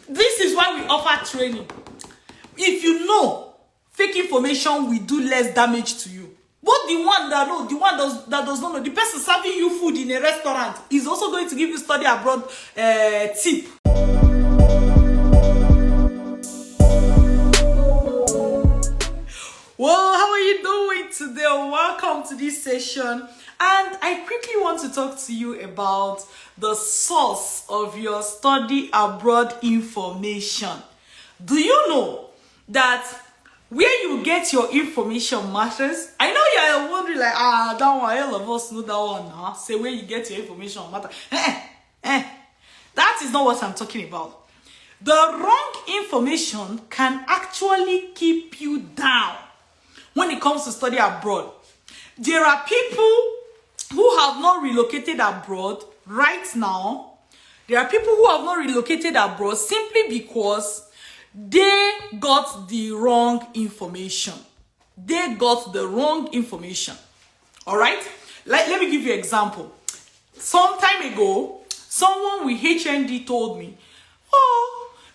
This is why we offer training. If you know, fake information will do less damage to you. But the one that know, the one that does not know, the person serving you food in a restaurant is also going to give you study abroad tip. Well, how are you doing today? Welcome to this session. And I quickly want to talk to you about the source of your study abroad information. Do you know that where you get your information matters? I know you're wondering like, that one, all of us know that one now. Say where you get your information matters. That is not what I'm talking about. The wrong information can actually keep you down when it comes to study abroad. There are people who have not relocated abroad right now. There are people who have not relocated abroad simply because they got the wrong information. They got the wrong information. All right? Let me give you an example. Some time ago, someone with HND told me,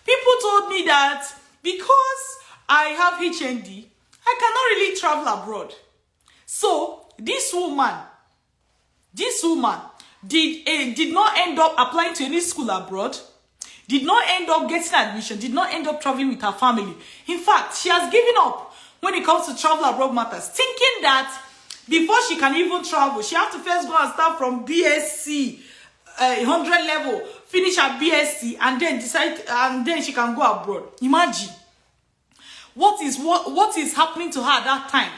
people told me that because I have HND, I cannot really travel abroad. So this woman did not end up applying to any school abroad, did not end up getting admission, did not end up traveling with her family. In fact, she has given up when it comes to travel abroad matters, thinking that before she can even travel, she has to first go and start from BSc 100 level, finish her BSc, and then decide, and then she can go abroad. Imagine what is happening to her at that time.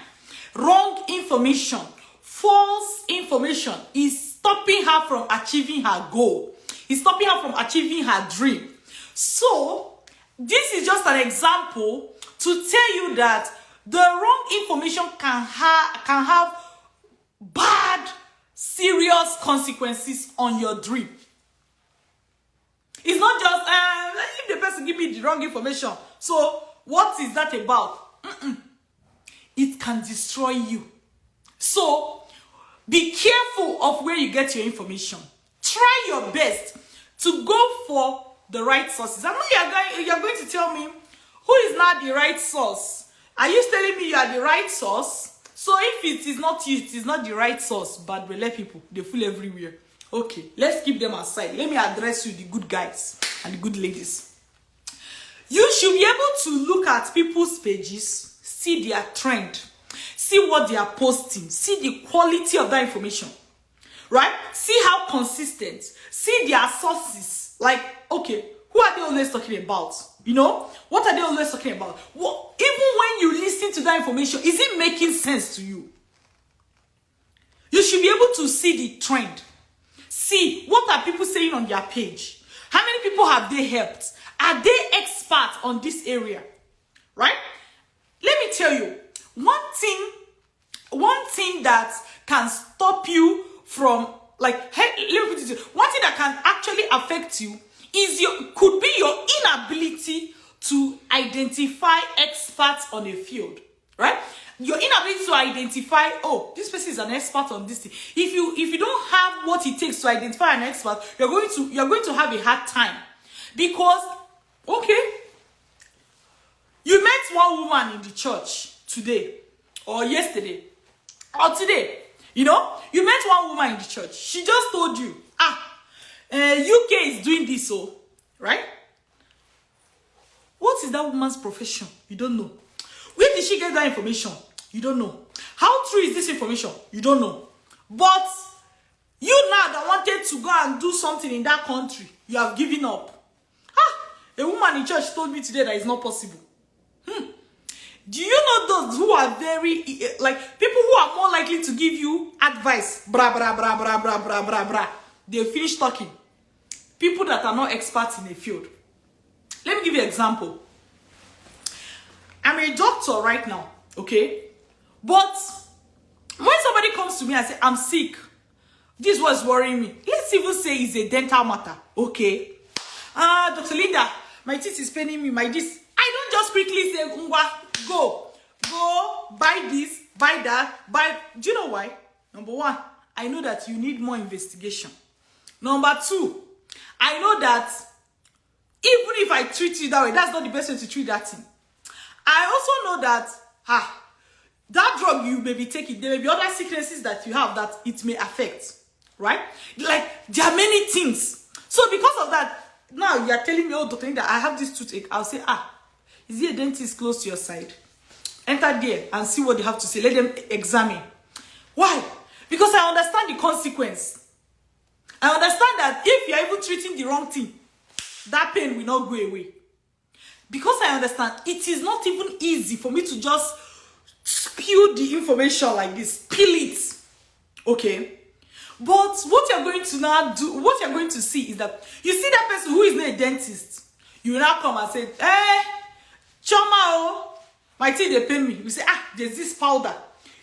Wrong information, false information is stopping her from achieving her goal. It's stopping her from achieving her dream. So this is just an example to tell you that the wrong information can have bad, serious consequences on your dream. It's not just if the person give me the wrong information, so what is that about? It can destroy you. So be careful of where you get your information. Try your best to go for the right sources. I know you're going to tell me, who is not the right source? Are you telling me you are the right source? So if it is not you, it is not the right source. But we let people, they fool everywhere. Okay, let's keep them aside. Let me address you, the good guys and the good ladies. You should be able to look at people's pages, see their trend, see what they are posting, see the quality of that information, right? See how consistent, see their sources. Like, okay, who are they always talking about? You know, what are they always talking about? Well, even when you listen to that information, is it making sense to you? You should be able to see the trend. See, what are people saying on their page? How many people have they helped? Are they experts on this area? Right? Let me tell you, one thing that can stop you from, like, hey, let me put it this way. One thing that can actually affect you could be your inability to identify experts on a field, right? Your inability to identify, this person is an expert on this thing. If you don't have what it takes to identify an expert, you're going to have a hard time. Because, okay, you met one woman in the church today, or yesterday, or today. You know, you met one woman in the church. She just told you, UK is doing this, right? What is that woman's profession? You don't know. Where did she get that information? You don't know. How true is this information? You don't know. But you now that wanted to go and do something in that country, you have given up. A woman in church told me today that it's not possible. Do you know those who are very, like, people who are more likely to give you advice? Bra, bra, bra, bra, bra, bra, bra, bra. They finish talking. People that are not experts in a field. Let me give you an example. I'm a doctor right now, okay? But when somebody comes to me and says, I'm sick, this is what's worrying me. Let's even say it's a dental matter, okay? Dr. Linda, my teeth is paining me, my this. I don't just quickly say, go, buy this, buy that, buy. Do you know why? Number one, I know that you need more investigation. Number two, I know that even if I might treat you that way. That's not the best way to treat that thing. I also know that that drug you may be taking, there may be other sicknesses that you have that it may affect, right? Like, there are many things. So because of that, now you are telling me, oh, Dr. Linda, I have this toothache. I'll say, is there a dentist close to your side? Enter there and see what they have to say. Let them examine. Why? Because I understand the consequence. I understand that if you're even treating the wrong thing, that pain will not go away. Because I understand, it is not even easy for me to just spew the information like this, spill it. Okay? But what you're going to now do, what you're going to see is that you see that person who is not a dentist, you will now come and say, Choma, my teeth they pain me. You say, there's this powder.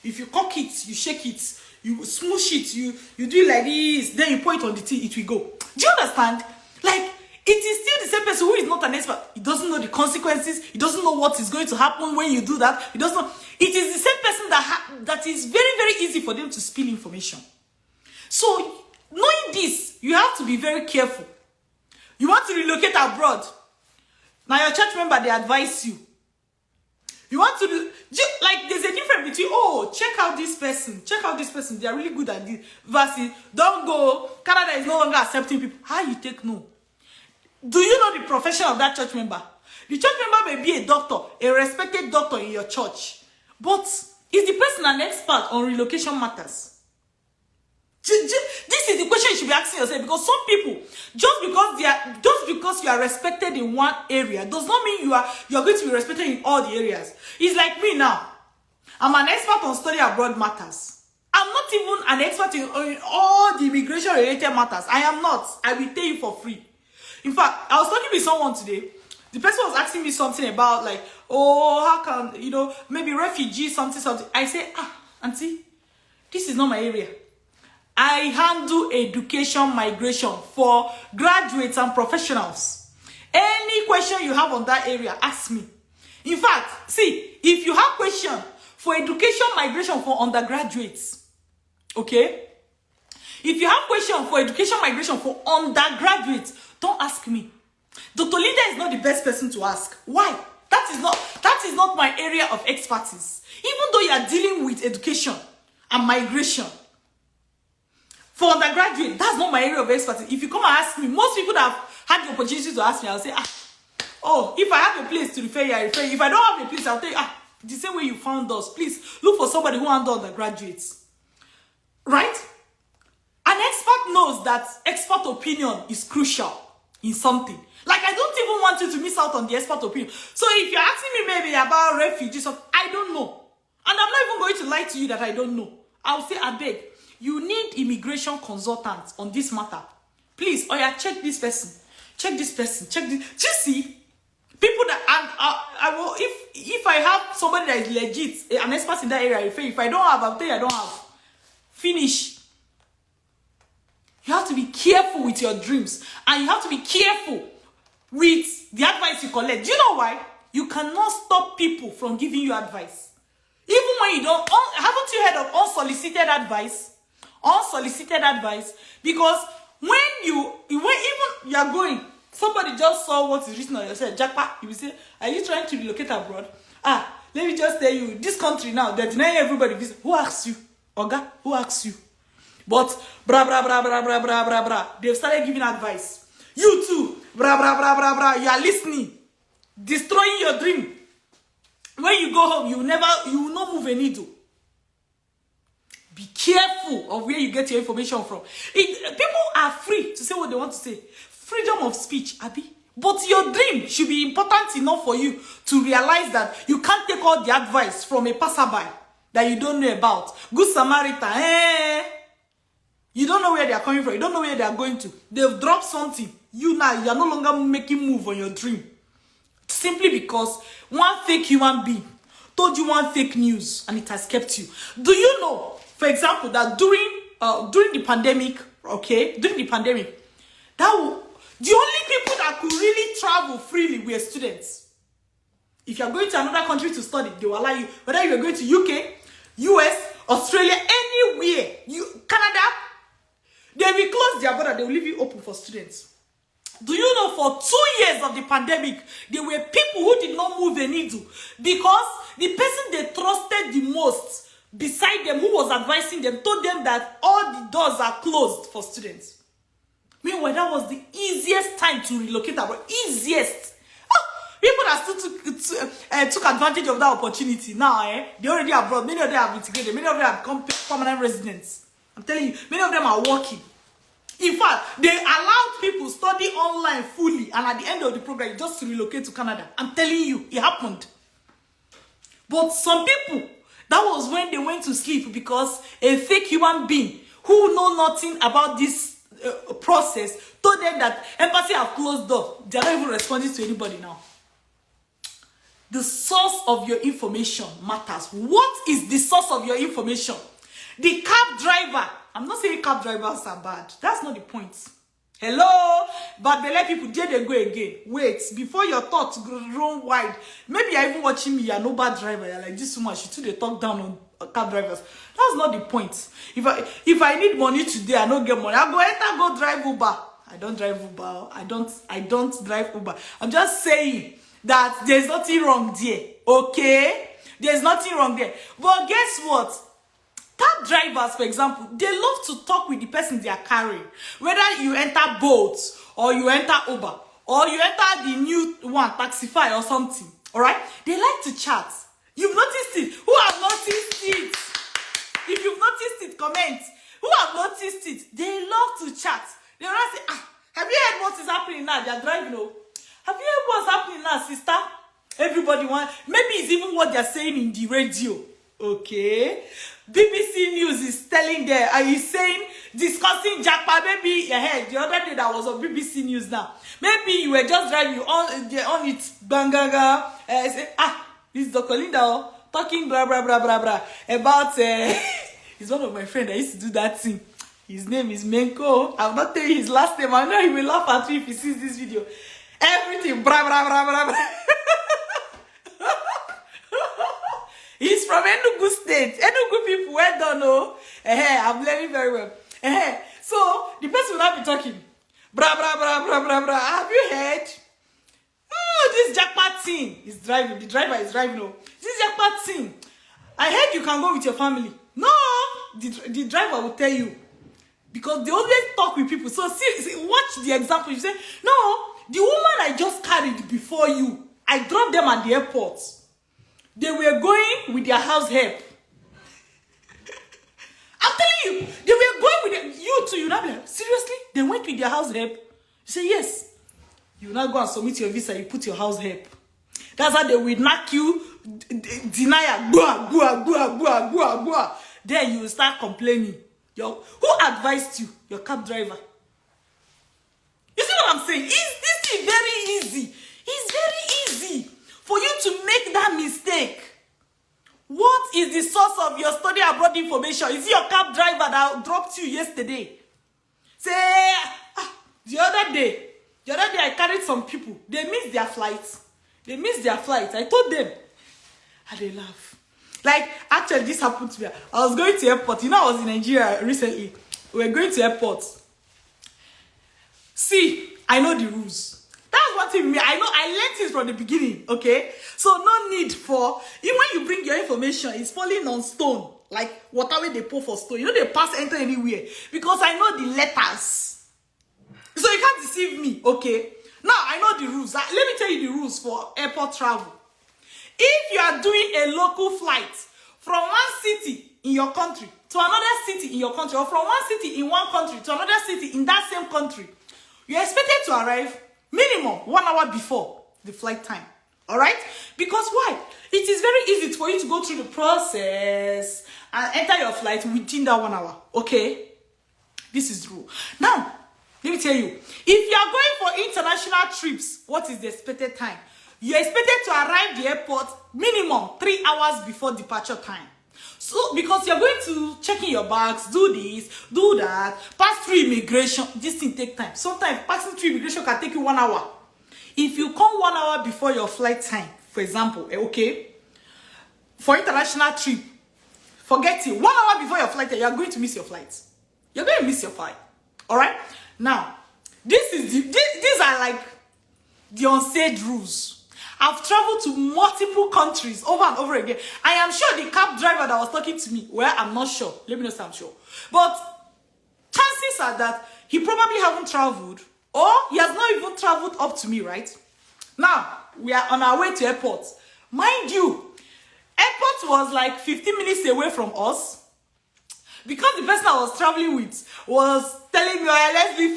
If you cock it, you shake it, you smoosh it, you do it like this, then you pour it on the teeth, it will go. Do you understand? Like, it is still the same person who is not an expert. He doesn't know the consequences. He doesn't know what is going to happen when you do that. He doesn't know. It is the same person that is very, very easy for them to spill information. So, knowing this, you have to be very careful. You want to relocate abroad. Now, your church member, they advise you. You want to, like, there's a difference between, check out this person, they are really good at this, versus, don't go, Canada is no longer accepting people. How you take no? Do you know the profession of that church member? The church member may be a doctor, a respected doctor in your church, but is the person an expert on relocation matters? This is the question you should be asking yourself, because some people, just because you are respected in one area does not mean you are going to be respected in all the areas. It's like me now. I'm an expert on study abroad matters. I'm not even an expert in all the immigration related matters. I am not. I will tell you for free. In fact, I was talking with someone today. The person was asking me something about, like, how can, maybe refugees, something. I say, auntie, this is not my area. I handle education migration for graduates and professionals. Any question you have on that area, ask me. In fact, see, if you have question for education migration for undergraduates, okay? If you have question for education migration for undergraduates, don't ask me. Dr. Linda is not the best person to ask. Why? That is not my area of expertise. Even though you are dealing with education and migration, for undergraduate, that's not my area of expertise. If you come and ask me, most people that have had the opportunity to ask me, I'll say, if I have a place to refer you, I refer you. If I don't have a place, I'll tell you, the same way you found us, please look for somebody who handles undergraduates. Right? An expert knows that expert opinion is crucial in something. Like, I don't even want you to miss out on the expert opinion. So if you're asking me maybe about refugees, I don't know. And I'm not even going to lie to you that I don't know. I'll say, I beg. You need immigration consultants on this matter. Please, check this person. Check this person. Check this. Do you see? People that, I will, if I have somebody that is legit, an expert in that area, if I don't have, I'll tell you I don't have. Finish. You have to be careful with your dreams. And you have to be careful with the advice you collect. Do you know why? You cannot stop people from giving you advice. Even when you don't, haven't you heard of unsolicited advice? Unsolicited advice, because when you are going, somebody just saw what is written on your side, jackpot, you will say, are you trying to relocate abroad? Let me just tell you, this country now, they're denying everybody visit. Who asks you? Oga, who asks you? But bra bra bra bra bra bra bra bra, they've started giving advice. You too, bra bra bra bra bra, you are listening, destroying your dream. When you go home, you will not move a needle. Be careful of where you get your information from. People are free to say what they want to say. Freedom of speech, Abi. But your dream should be important enough for you to realize that you can't take all the advice from a passerby that you don't know about. Good Samaritan, You don't know where they are coming from. You don't know where they are going to. They've dropped something. You are no longer making move on your dream. Simply because one fake human being told you one fake news and it has kept you. Do you know, for example, that during the pandemic, the only people that could really travel freely were students. If you are going to another country to study, they will allow you. Whether you are going to UK, US, Australia, anywhere, Canada, they will close their border. They will leave you open for students. Do you know for 2 years of the pandemic, there were people who did not move a needle because the person they trusted the most beside them, who was advising them, told them that all the doors are closed for students. Meanwhile, that was the easiest time to relocate abroad. Easiest. People that still took advantage of that opportunity now, they already abroad. Many of them have integrated. Many of them have become permanent residents. I'm telling you, many of them are working. In fact, they allowed people study online fully, and at the end of the program, just to relocate to Canada. I'm telling you, it happened. But some people, that was when they went to sleep because a fake human being who know nothing about this process told them that embassy have closed door. They're not even responding to anybody now. The source of your information matters. What is the source of your information? The cab driver. I'm not saying cab drivers are bad. That's not the point. Hello? But they let people, there they go again. Wait, before your thoughts run wide. Maybe you're even watching me, you're no bad driver. You're like, this woman, she too they talk down on cab drivers. That's not the point. If I need money today, I don't get money. I'll go drive Uber. I don't drive Uber. I don't drive Uber. I'm just saying that there's nothing wrong there. Okay? There's nothing wrong there. But guess what? Cab drivers, for example, they love to talk with the person they are carrying. Whether you enter Bolt, or you enter Uber, or you enter the new one, Taxify or something. Alright? They like to chat. You've noticed it. Who have noticed it? If you've noticed it, comment. Who have noticed it? They love to chat. They will not say, have you heard what is happening now? They are driving, oh. Have you heard what's happening now, sister? Everybody wants. Maybe it's even what they're saying in the radio. Okay? BBC News is telling there, are you saying, discussing Jackpot, maybe ahead, the other day that was on BBC News now. Maybe you were just driving on it, bangaga, say, this is Dr Linda talking blah, blah, blah, blah, blah, about, he's one of my friends that used to do that thing. His name is Menko. I'll not tell you his last name. I know he will laugh at me if he sees this video. Everything, blah, blah, blah, blah, blah. He's from Enugu State. Enugu people, well done, no? I'm learning very well. So, the person will not be talking. Blah, blah, blah, blah, blah, blah. Have you heard? Oh, this jackpot thing is driving. The driver is driving. Oh. This jackpot thing. I heard you can go with your family. No, the driver will tell you. Because they always talk with people. So, see, watch the example. You say, no, the woman I just carried before you, I dropped them at the airport. They were going with their house help. I'm telling you, they were going with them. You too, you not be like, seriously? They went with their house help? You say, yes. You now go and submit your visa, you put your house help. That's how they will knock you, deny it. Then you will start complaining. Who advised you? Your cab driver. You see what I'm saying? This is very easy. It's very easy for you to make that mistake. What is the source of your study abroad information? Is it your cab driver that dropped you yesterday? Say, the other day I carried some people. They missed their flights. I told them. And they laugh. Like, actually, this happened to me. I was going to airport. You know, I was in Nigeria recently. We were going to airport. See, I know the rules. That's one thing me. I know I learned this from the beginning, okay? So no need for, even when you bring your information, it's falling on stone. Like whatever they pour for stone. You know they pass enter anywhere. Because I know the letters. So you can't deceive me, okay? Now I know the rules. Let me tell you the rules for airport travel. If you are doing a local flight from one city in your country to another city in your country, or from one city in one country to another city in that same country, you're expected to arrive minimum 1 hour before the flight time. Alright? Because why? It is very easy for you to go through the process and enter your flight within that 1 hour. Okay? This is the rule. Now, let me tell you. If you are going for international trips, what is the expected time? You're expected to arrive the airport minimum 3 hours before departure time. So, because you're going to check in your bags, do this, do that, pass through immigration, this thing take time. Sometimes passing through immigration can take you 1 hour. If you come 1 hour before your flight time, for example, okay, for international trip, forget it. 1 hour before your flight, you're going to miss your flight. You're going to miss your flight. All right? Now, These are like the unsaid rules. I've traveled to multiple countries over and over again. I am sure the cab driver that was talking to me, well, I'm not sure. Let me know if I'm sure. But chances are that he probably haven't traveled, or he has not even traveled up to me, right? Now, we are on our way to airport. Mind you, airport was like 15 minutes away from us. Because the person I was traveling with was telling me, oh, let's leave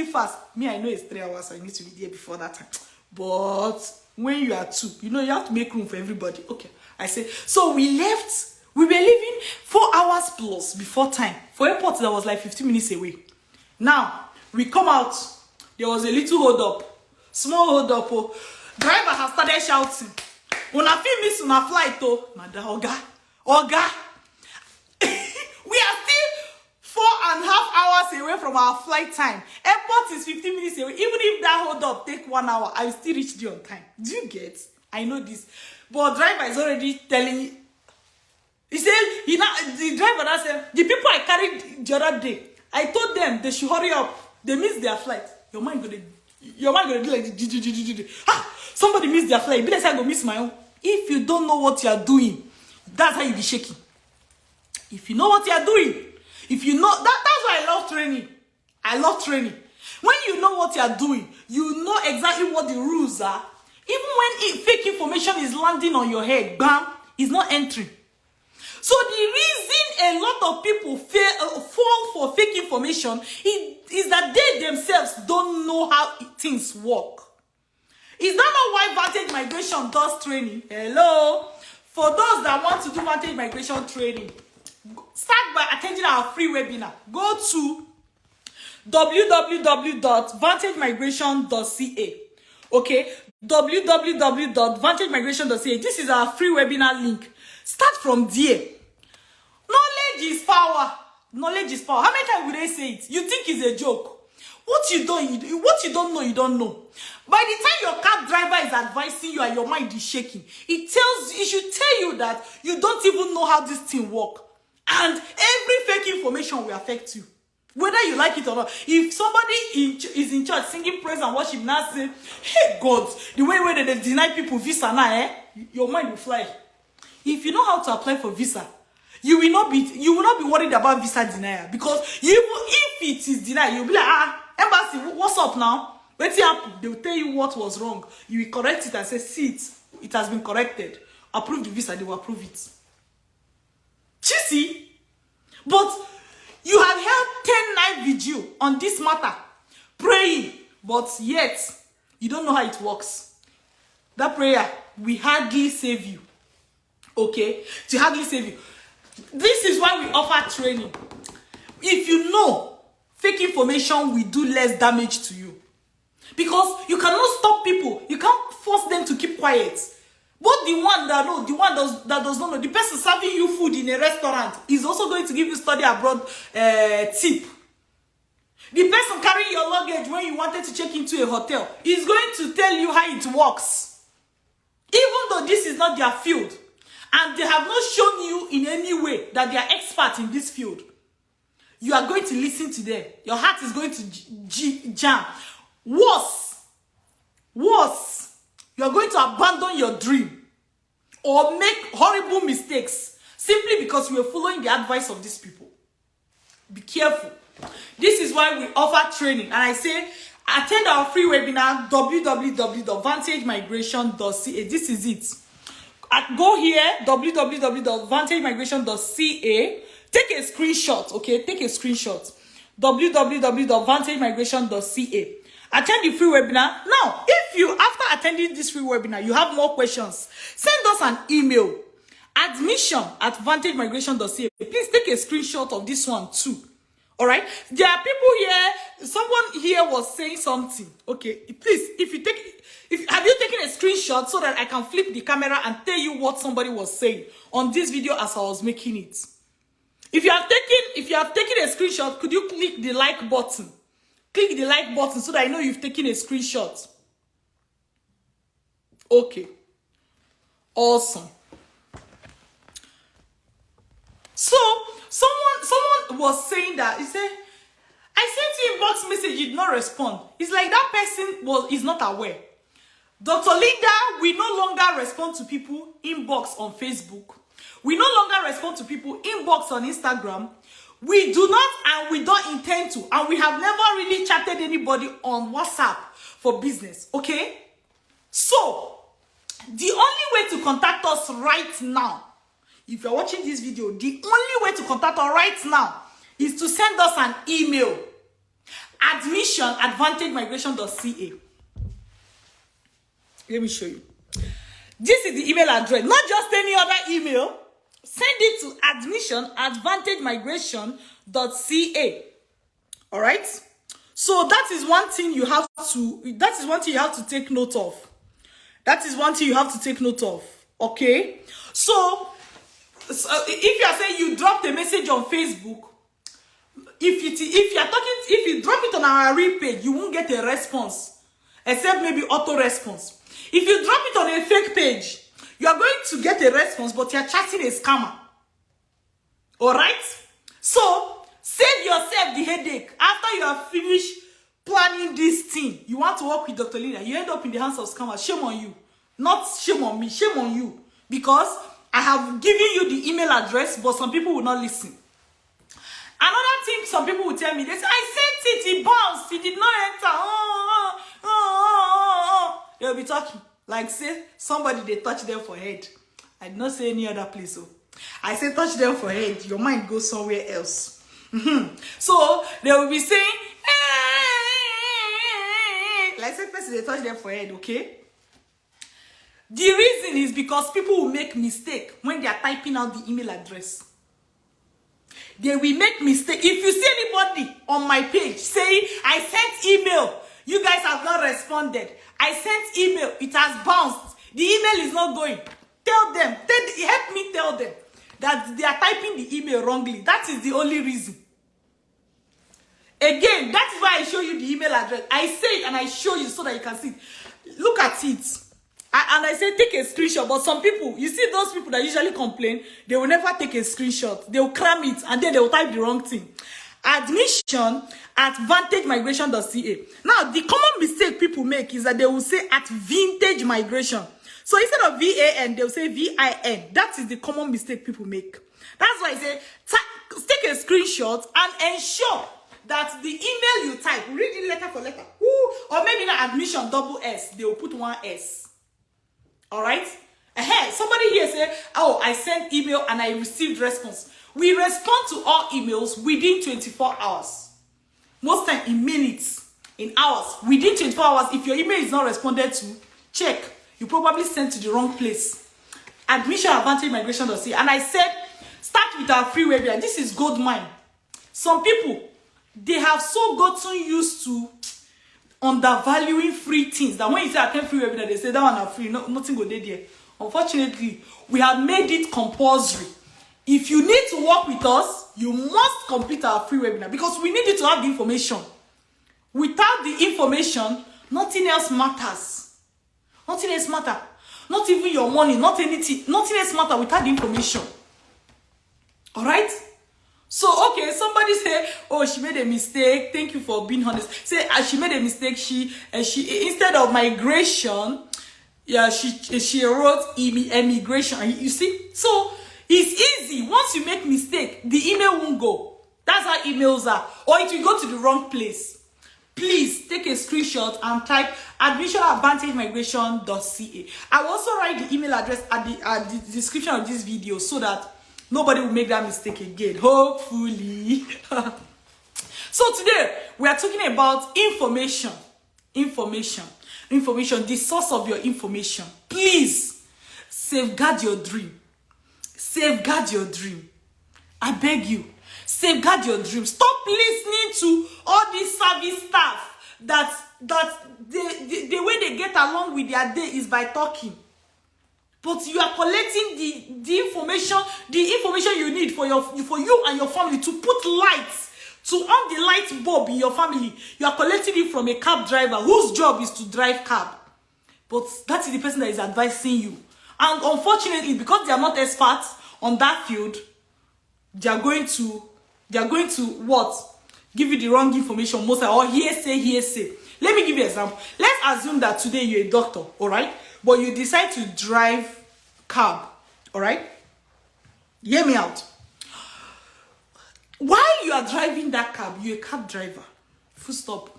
fast. Me, I know it's 3 hours, so I need to be there before that time. But when you are two, you have to make room for everybody. Okay, I say. So we left. We were leaving 4 hours plus before time. For airport, that was like 15 minutes away. Now, we come out. There was a little hold up. Small hold up. Oh. Driver has started shouting. Una feel miss una flight, oh. Mother, Oga. We are still 4.5 hours away from our flight time. Airport is 15 minutes away. Even if that hold up take 1 hour, I will still reach there on time. Do you get? I know this. But driver is already telling. He said, the driver that said, the people I carried the other day, I told them they should hurry up. They missed their flight. Your mind gonna do like, somebody missed their flight. Be like, I go miss my own. If you don't know what you are doing, that's how you be shaking. If you know what you are doing, if you know, that's why I love training. I love training. When you know what you are doing, you know exactly what the rules are. Even when fake information is landing on your head, bam, it's not entering. So the reason a lot of people fall for fake information is that they themselves don't know how things work. Is that not why Vantage Migration does training? Hello? For those that want to do Vantage Migration training, start by attending our free webinar. Go to www.vantagemigration.ca. Okay? www.vantagemigration.ca. This is our free webinar link. Start from there. Knowledge is power. Knowledge is power. How many times will they say it? You think it's a joke. What you don't know, you don't know. By the time your cab driver is advising you and your mind is shaking, it should tell you that you don't even know how this thing works. And every fake information will affect you. Whether you like it or not. If somebody is in church singing praise and worship now say, hey God, the way they deny people visa now, your mind will fly. If you know how to apply for visa, you will not be worried about visa denial. Because even if it is denied, you'll be like, embassy, what's up now? Wait till they will tell you what was wrong. You will correct it and say, see it has been corrected. Approve the visa, they will approve it. You see? But you have held 10-night vigil on this matter, praying, but yet you don't know how it works. That prayer will hardly save you. Okay? To hardly save you. This is why we offer training. If you know, fake information will do less damage to you. Because you cannot stop people. You can't force them to keep quiet. But the one that knows, the one that does not know, the person serving you food in a restaurant is also going to give you study abroad tip. The person carrying your luggage when you wanted to check into a hotel is going to tell you how it works. Even though this is not their field. And they have not shown you in any way that they are experts in this field. You are going to listen to them. Your heart is going to jam. Worse, you are going to abandon your dream or make horrible mistakes simply because you are following the advice of these people. Be careful. This is why we offer training. And I say, attend our free webinar, www.vantagemigration.ca. This is it. Go here, www.vantagemigration.ca. Take a screenshot, okay? Take a screenshot. www.vantagemigration.ca. Attend the free webinar. Now, if you, after attending this free webinar, you have more questions, send us an email. admission@vantagemigration.ca. Please take a screenshot of this one too. All right? There are people here, someone here was saying something. Okay, please, have you taken a screenshot so that I can flip the camera and tell you what somebody was saying on this video as I was making it? If you have taken a screenshot, could you click the like button? Click the like button so that I know you've taken a screenshot. Okay. Awesome. So, someone was saying that, he said, I said to him, inbox message did not respond, it's like that person is not aware. Dr. Linda, we no longer respond to people inbox on Facebook. We no longer respond to people inbox on Instagram. We do not, and we don't intend to, and we have never really chatted anybody on WhatsApp for business, okay? So, the only way to contact us right now, if you're watching this video, the only way to contact us right now is to send us an email. admission@vantagemigration.ca. Let me show you. This is the email address, not just any other email. Send it to admission@vantagemigration.ca. All right? So that is one thing you have to take note of. That is one thing you have to take note of. Okay? So if you are saying you dropped a message on Facebook, if you drop it on our real page, you won't get a response, except maybe auto response. If you drop it on a fake page, you are going to get a response, but you are chatting a scammer. All right? So save yourself the headache. After you have finished planning this thing, you want to work with Dr. Linda, you end up in the hands of scammers. Shame on you. Not shame on me, shame on you. Because I have given you the email address, but some people will not listen. Another thing some people will tell me, they say, I sent it, it bounced, it did not enter. They'll be talking like, say, somebody, they touch them for head. I did not say any other place. So I say touch them for head, your mind goes somewhere else. So they will be saying, like, say, person, they touch them for head, okay? The reason is because people will make mistake when they are typing out the email address. They will make mistake. If you see anybody on my page saying, I sent email, you guys have not responded. I sent email, it has bounced. The email is not going. Tell them, help me tell them that they are typing the email wrongly. That is the only reason. Again, that is why I show you the email address. I say it and I show you so that you can see it. Look at it. And I say take a screenshot. But some people, you see those people that usually complain, they will never take a screenshot. They will cram it and then they will type the wrong thing. Admission@vantagemigration.ca. Now, the common mistake people make is that they will say at vintage migration. So instead of VAN, they will say VIN. That is the common mistake people make. That's why I say take a screenshot and ensure that the email you type, read it letter for letter. Or maybe not admission double S, they will put one S. All right? Somebody here say, oh, I sent email and I received response. We respond to all emails within 24 hours. Most time in minutes, in hours. Within 24 hours, if your email is not responded to, check. You probably sent to the wrong place. Admission@vantagemigration.ca. And I said, start with our free webinar. This is gold mine. Some people, they have so gotten used to undervaluing free things that when you say attend free webinar, they say that one are free, nothing go there. Unfortunately, we have made it compulsory. If you need to work with us, you must complete our free webinar because we need you to have the information. Without the information, nothing else matters. Nothing else matters. Not even your money, not anything. Nothing else matters without the information. All right? So, okay, somebody say, oh, she made a mistake. Thank you for being honest. Say, she made a mistake. She instead of migration, yeah, she wrote immigration. You see? So, it's easy. Once you make mistake, the email won't go. That's how emails are. Or it will go to the wrong place. Please take a screenshot and type admission@vantagemigration.ca. I will also write the email address at the description of this video so that nobody will make that mistake again, hopefully. So today, we are talking about information. Information, the source of your information. Please, safeguard your dream. Safeguard your dream. I beg you, safeguard your dream. Stop listening to all these service staff that the way they get along with their day is by talking. But you are collecting the information you need for you and your family to put lights, to on the light bulb in your family. You are collecting it from a cab driver whose job is to drive cab. But that is the person that is advising you. And unfortunately, because they are not experts on that field, they are going to what? give you the wrong information, most or hearsay. Let me give you an example. Let's assume that today you're a doctor, all right? But you decide to drive cab, all right? Hear me out. While you are driving that cab, you're a cab driver. Full stop.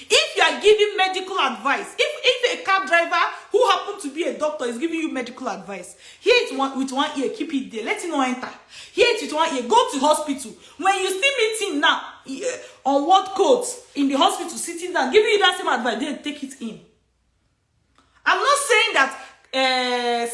If you are giving medical advice, if a cab driver who happens to be a doctor is giving you medical advice, hear it with one ear, keep it there, let it not enter. Hear it with one ear, go to hospital. When you see meeting now, on what codes in the hospital, sitting down, giving you that same advice, then take it in. I'm not saying that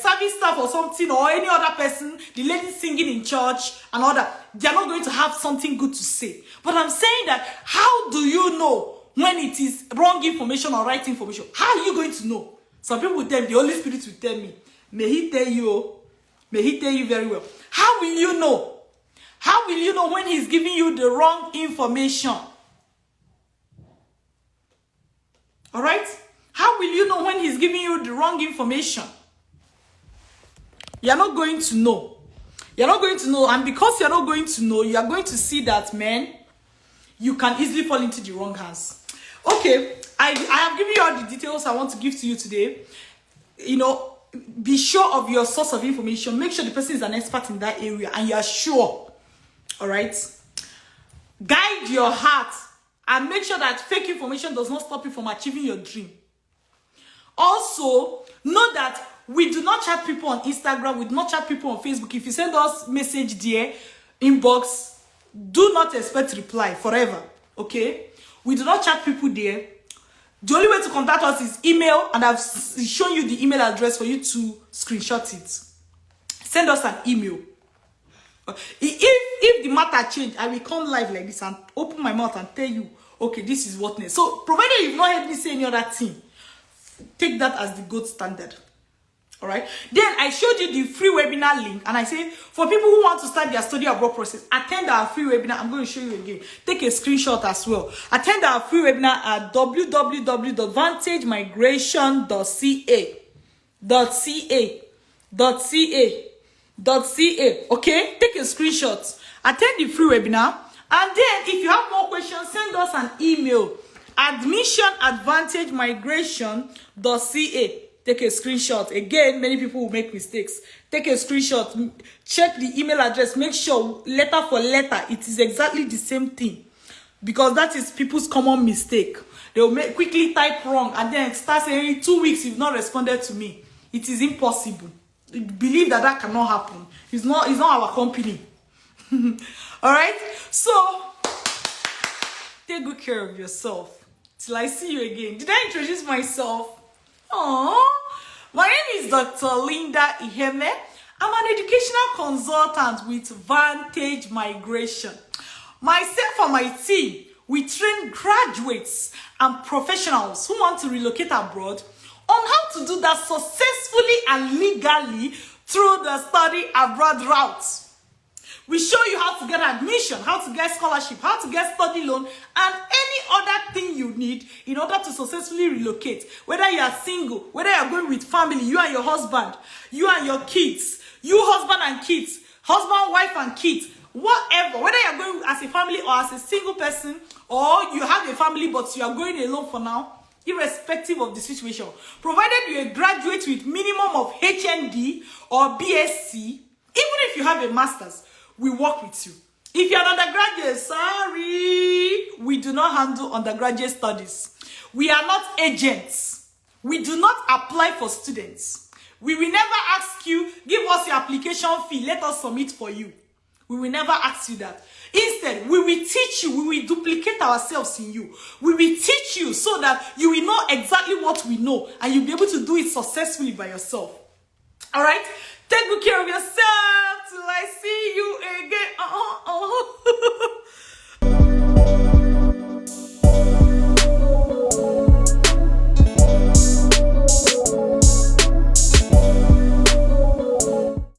service staff or something or any other person, the lady singing in church and all that, they're not going to have something good to say. But I'm saying that, how do you know when it is wrong information or right information? How are you going to know? Some people will tell me, the Holy Spirit will tell me. May He tell you. May He tell you very well. How will you know? How will you know when He's giving you the wrong information? All right? How will you know when He's giving you the wrong information? You're not going to know. You're not going to know. And because you're not going to know, you are going to see that, man, you can easily fall into the wrong hands. Okay, I have given you all the details I want to give to you today. You know, be sure of your source of information. Make sure the person is an expert in that area and you are sure. All right? Guide your heart and make sure that fake information does not stop you from achieving your dream. Also, know that we do not chat people on Instagram. We do not chat people on Facebook. If you send us message there, inbox, do not expect reply forever. Okay? We do not chat people there. The only way to contact us is email, and I've shown you the email address for you to screenshot it. Send us an email. If the matter change, I will come live like this and open my mouth and tell you, okay, this is what next. So, provided you've not heard me say any other thing, take that as the gold standard. All right. Then I showed you the free webinar link, and I say for people who want to start their study abroad process, attend our free webinar. I'm going to show you again. Take a screenshot as well. Attend our free webinar at www.vantagemigration.ca. Okay, take a screenshot. Attend the free webinar, and then if you have more questions, send us an email. admission@vantagemigration.ca. Take a screenshot. Again, many people will make mistakes. Take a screenshot. Check the email address. Make sure letter for letter it is exactly the same thing, because that is people's common mistake. They will quickly type wrong and then start saying 2 weeks you've not responded to me. It is impossible. Believe that cannot happen. It's not our company. All right. So take good care of yourself till I see you again. Did I introduce myself? Oh, my name is Dr. Linda Iheme. I'm an educational consultant with Vantage Migration. Myself and my team, we train graduates and professionals who want to relocate abroad on how to do that successfully and legally through the study abroad route. We show you how to get admission, how to get scholarship, how to get study loan, and any other thing you need in order to successfully relocate. Whether you are single, whether you are going with family, you and your husband, you and your kids, you husband and kids, husband, wife and kids, whatever. Whether you are going as a family or as a single person, or you have a family but you are going alone for now, irrespective of the situation, provided you are a graduate with minimum of HND or BSc, even if you have a master's, we work with you. If you're an undergraduate, sorry, we do not handle undergraduate studies. We are not agents. We do not apply for students. We will never ask you, give us your application fee, let us submit for you. We will never ask you that. Instead, we will teach you, we will duplicate ourselves in you. We will teach you so that you will know exactly what we know and you'll be able to do it successfully by yourself. All right? Take good care of yourself till I see you again.